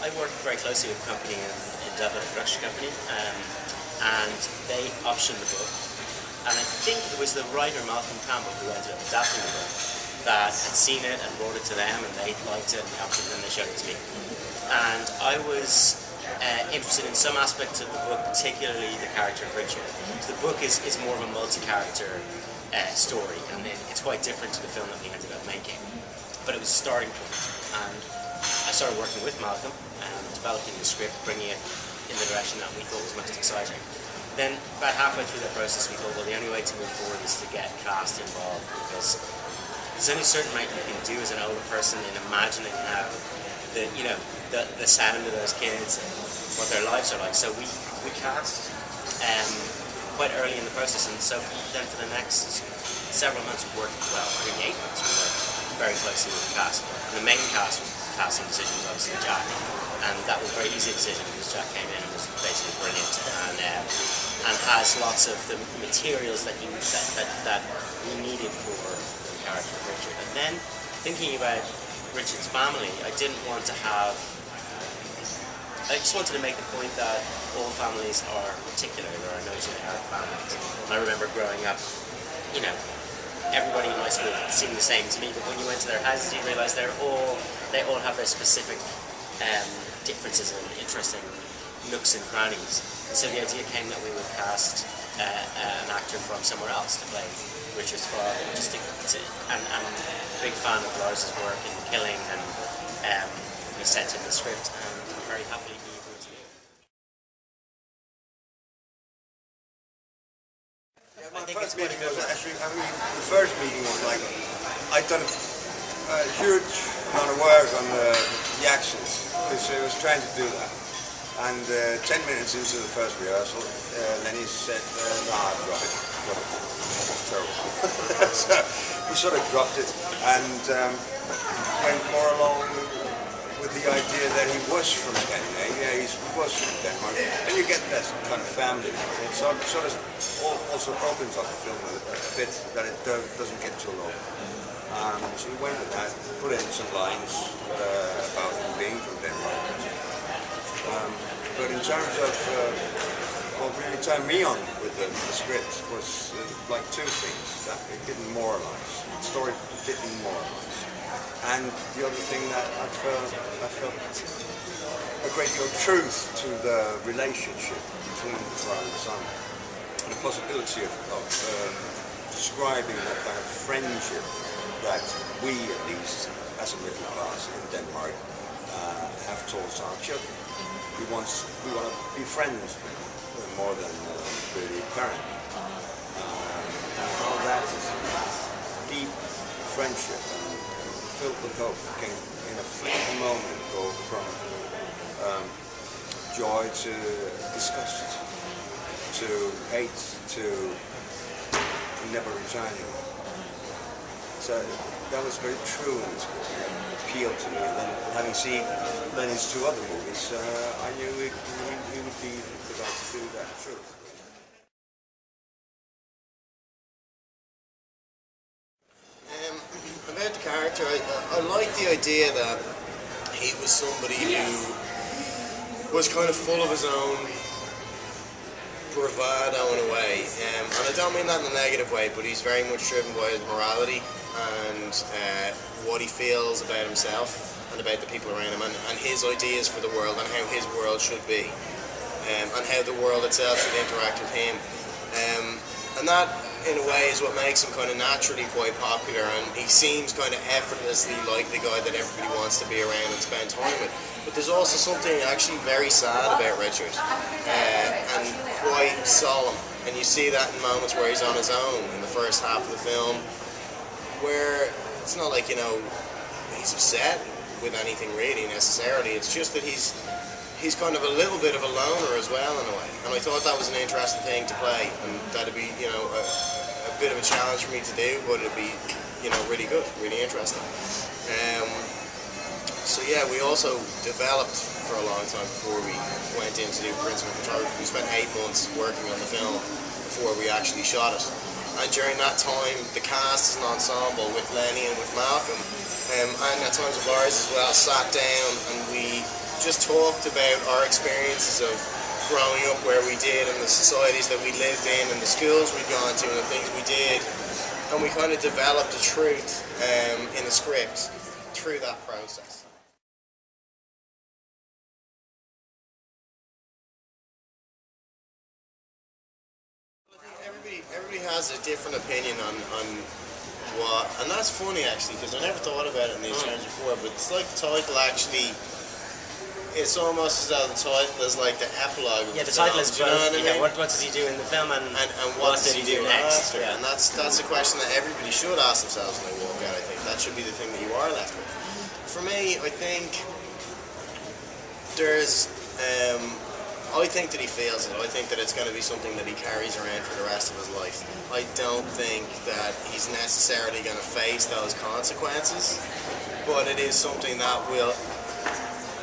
I worked very closely with a company in Dublin, a production company, and they optioned the book. And I think it was the writer Malcolm Campbell who ended up adapting the book that had seen it and brought it to them, and they liked it and they optioned it and they showed it to me. And I was interested in some aspects of the book, particularly the character of Richard. So the book is more of a multi-character story, and it's quite different to the film that we ended up making. But it was a starting point, and I started working with Malcolm, developing the script, bringing it in the direction that we thought was most exciting. Then, about halfway through the process, we thought, well, the only way to move forward is to get cast involved, because there's only a certain amount you can do as an older person in imagining how the sound of those kids and what their lives are like. So we cast quite early in the process, and so then for the next several months we worked, well, I think 8 months we worked very closely with the cast. And the main cast was casting decision was obviously Jack, and that was a very easy decision because Jack came in and was basically brilliant and has lots of the materials that we needed for the character of Richard. And then thinking about Richard's family, I didn't want to have. I just wanted to make the point that all families are particular. There are no generic families. I remember growing up, everybody in my school seemed the same to me, but when you went to their houses, you realise they all have their specific differences and interesting nooks and crannies. So the idea came that we would cast an actor from somewhere else to play Richard's father, and I'm a big fan of Lars's work in Killing, and we sent him the script, and very happily he agreed to do it. Yeah, my first meeting was actually, the first meeting was like, I'd done a huge amount of work on the accents, because I was trying to do that. And 10 minutes into the first rehearsal, Lenny said, nah, drop it. It's terrible. So we sort of dropped it and went more along with the idea that he was from Scandinavia, he was from Denmark, and you get that kind of family. It sort of also opens up the film a bit, that it doesn't get too long. So we went with that, put in some lines about him being from Denmark. But in terms of what really turned me on with the script was like two things. That it didn't moralize. The story didn't moralize. And the other thing that I felt a great deal of truth to the relationship between the father and son. And the possibility of describing that kind of friendship that we, at least, as a middle class in Denmark, have towards our children. We want to be friends more than really parent. And how that deep friendship and filled with hope can, in a flick of a moment, go from joy to disgust, to hate, to never returning. So that was very true and appealed to me. And then, having seen Lenny's two other movies, I knew he would be the guy to do that truth. About the character, I like the idea that he was somebody who was kind of full of his own bravado in a way, and I don't mean that in a negative way, but he's very much driven by his morality and what he feels about himself and about the people around him, and his ideas for the world and how his world should be, and how the world itself should interact with him, and that in a way is what makes him kind of naturally quite popular, and he seems kind of effortlessly like the guy that everybody wants to be around and spend time with. But there's also something actually very sad about Richard, and quite solemn, and you see that in moments where he's on his own in the first half of the film, where it's not like, he's upset with anything really necessarily, it's just that he's kind of a little bit of a loner as well in a way, and I thought that was an interesting thing to play, and that'd be, a bit of a challenge for me to do, but it'd be, really good, really interesting. So yeah, we also developed for a long time before we went in to do principal photography. We spent 8 months working on the film before we actually shot it. And during that time, the cast as an ensemble with Lenny and with Malcolm, and at times with Lars as well, sat down and we just talked about our experiences of growing up where we did, and the societies that we lived in, and the schools we'd gone to, and the things we did, and we kind of developed the truth in the script through that process. Everybody has a different opinion on what, and that's funny actually, because I never thought about it in these terms before, but it's like the title actually, it's almost as though the title is like the epilogue of the film, title is you know what I mean? what does he do in the film, and what did he do next? after? And that's a question that everybody should ask themselves when they walk out. I think that should be the thing that you are left with. For me, I think there's I think that he feels it. I think that it's going to be something that he carries around for the rest of his life. I don't think that he's necessarily going to face those consequences, but it is something that will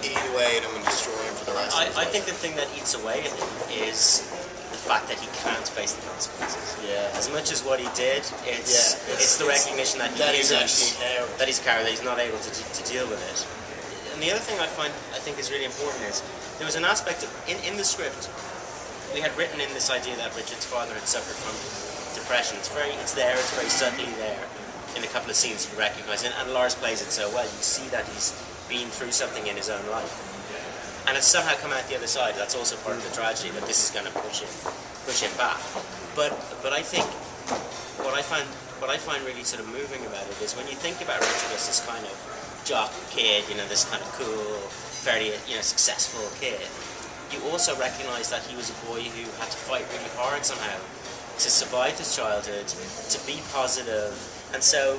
eat away at him and destroy him for the rest of his life. I think the thing that eats away at him is the fact that he can't face the consequences. Yeah. As much as what he did, it's the recognition that he's a coward, that he's not able to deal with it. And the other thing I think is really important is there was an aspect of, in the script, we had written in this idea that Richard's father had suffered from depression. It's very subtly there in a couple of scenes you recognise it, and Lars plays it so well. You see that he's been through something in his own life, and it's somehow come out the other side. That's also part of the tragedy, that this is going to push him back. But I think what I find really sort of moving about it is when you think about Richard as this kind of jock kid, this kind of cool, very successful kid, you also recognise that he was a boy who had to fight really hard somehow to survive his childhood, to be positive, and so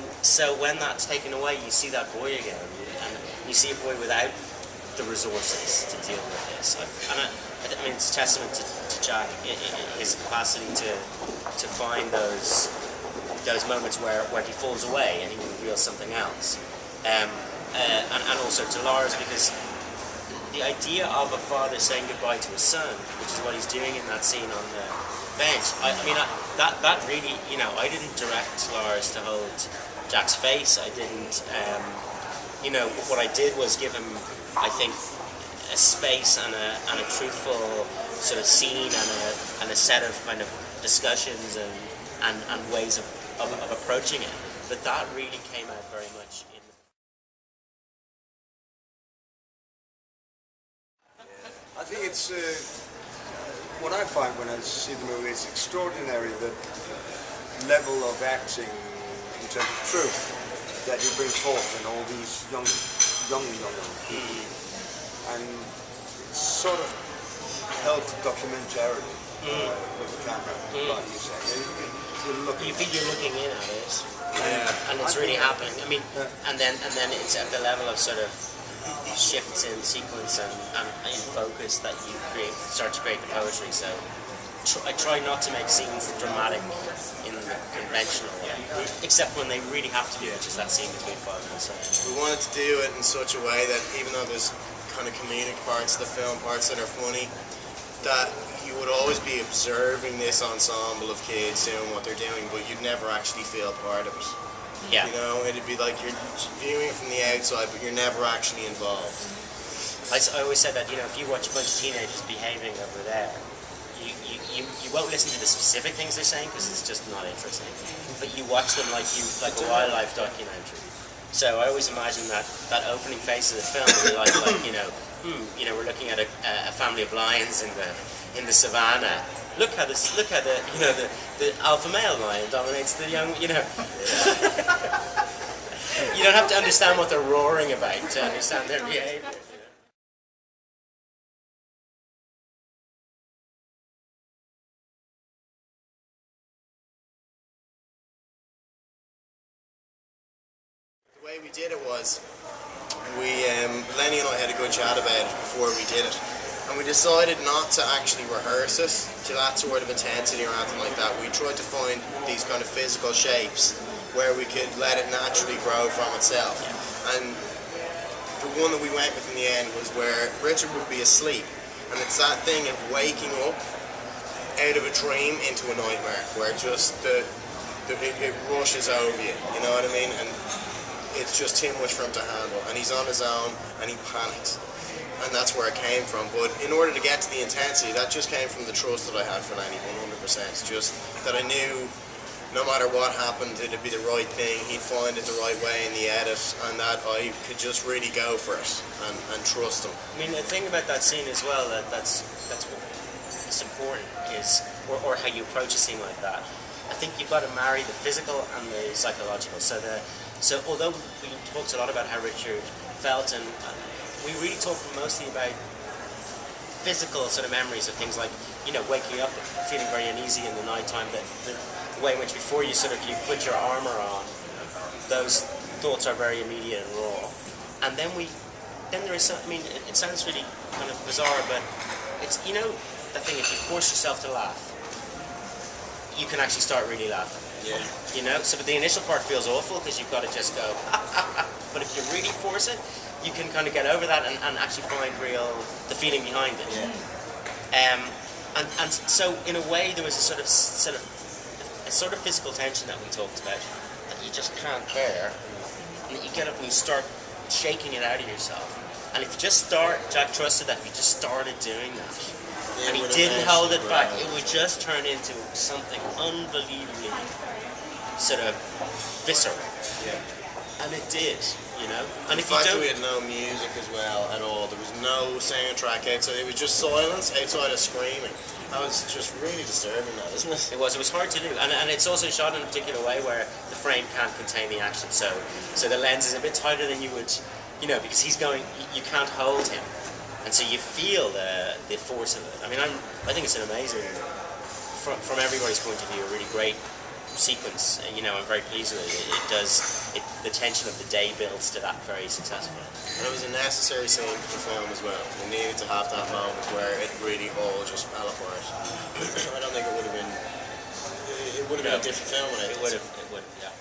when that's taken away, you see that boy again, and you see a boy without the resources to deal with this. I mean, it's a testament to Jack, his capacity to find those moments where he falls away and he reveals something else, and also to Lars, because the idea of a father saying goodbye to his son, which is what he's doing in that scene on the bench. That really, I didn't direct Lars to hold Jack's face. I didn't, what I did was give him, I think, a space and a truthful sort of scene and a set of kind of discussions and ways of approaching it. But that really came out very much in. I think it's what I find when I see the movie. It's extraordinary the level of acting in terms of truth that you bring forth in all these young people, and it's sort of held documentarily with the camera, like you say. You think you're looking in at it, and it's really happening. I mean, and then it's at the level of sort of shifts in sequence and in focus that you start to create the poetry. So I try not to make scenes dramatic in the conventional way, except when they really have to be, which is that scene between father and son. We wanted to do it in such a way that even though there's kind of comedic parts of the film, parts that are funny, that you would always be observing this ensemble of kids doing what they're doing, but you'd never actually feel part of it. Yeah. It'd be like you're viewing it from the outside, but you're never actually involved. I always said that, if you watch a bunch of teenagers behaving over there, you won't listen to the specific things they're saying because it's just not interesting. But you watch them like a wildlife documentary. So I always imagine that opening phase of the film will be like we're looking at a family of lions in the savannah. Look how the alpha male lion dominates the young. You don't have to understand what they're roaring about to understand their behavior. The way we did it was, Lenny and I had a good chat about it before we did it. And we decided not to actually rehearse it to that sort of intensity or anything like that. We tried to find these kind of physical shapes where we could let it naturally grow from itself. And the one that we went with in the end was where Richard would be asleep. And it's that thing of waking up out of a dream into a nightmare where just it rushes over you, you know what I mean? And it's just too much for him to handle. And he's on his own and he panics. and that's where it came from. But in order to get to the intensity, that just came from the trust that I had for Lenny, 100%. Just that I knew no matter what happened, it'd be the right thing, he'd find it the right way in the edit, and that I could just really go for it and trust him. I mean, the thing about that scene as well, that's important is, or how you approach a scene like that. I think you've got to marry the physical and the psychological. So although we talked a lot about how Richard felt, and we really talked mostly about physical sort of memories of things like, you know, waking up feeling very uneasy in the nighttime, the way in which before you put your armor on, those thoughts are very immediate and raw. And then there is, I mean, it sounds really kind of bizarre, but it's, you know, the thing is, you force yourself to laugh, you can actually start really laughing. Yeah. You know, so but the initial part feels awful because you've got to just go, but if you really force it, you can kind of get over that and actually find the feeling behind it. Yeah. And so in a way there was a sort of physical tension that we talked about that you just can't bear, and you get up and you start shaking it out of yourself. And if you just Jack trusted that if you just started doing that, Yeah, and he didn't hold it back, it would just turn into something unbelievably sort of visceral. Yeah. And it did, you know. And The if you fact that don't, we had no music as well at all, there was no soundtrack outside, it was just silence outside of screaming. That was just really disturbing, that, isn't it? it was hard to do, and it's also shot in a particular way where the frame can't contain the action, so the lens is a bit tighter than you would, you know, because he's going, you can't hold him, and so you feel the force of it. I mean, I think it's an amazing, from everybody's point of view, a really great sequence. You know, I'm very pleased with it. The tension of the day builds to that very successfully. And it was a necessary scene for the film as well. We needed to have that moment where it really all just fell apart. I don't think it would have been. It would have been a different film. It would have, yeah.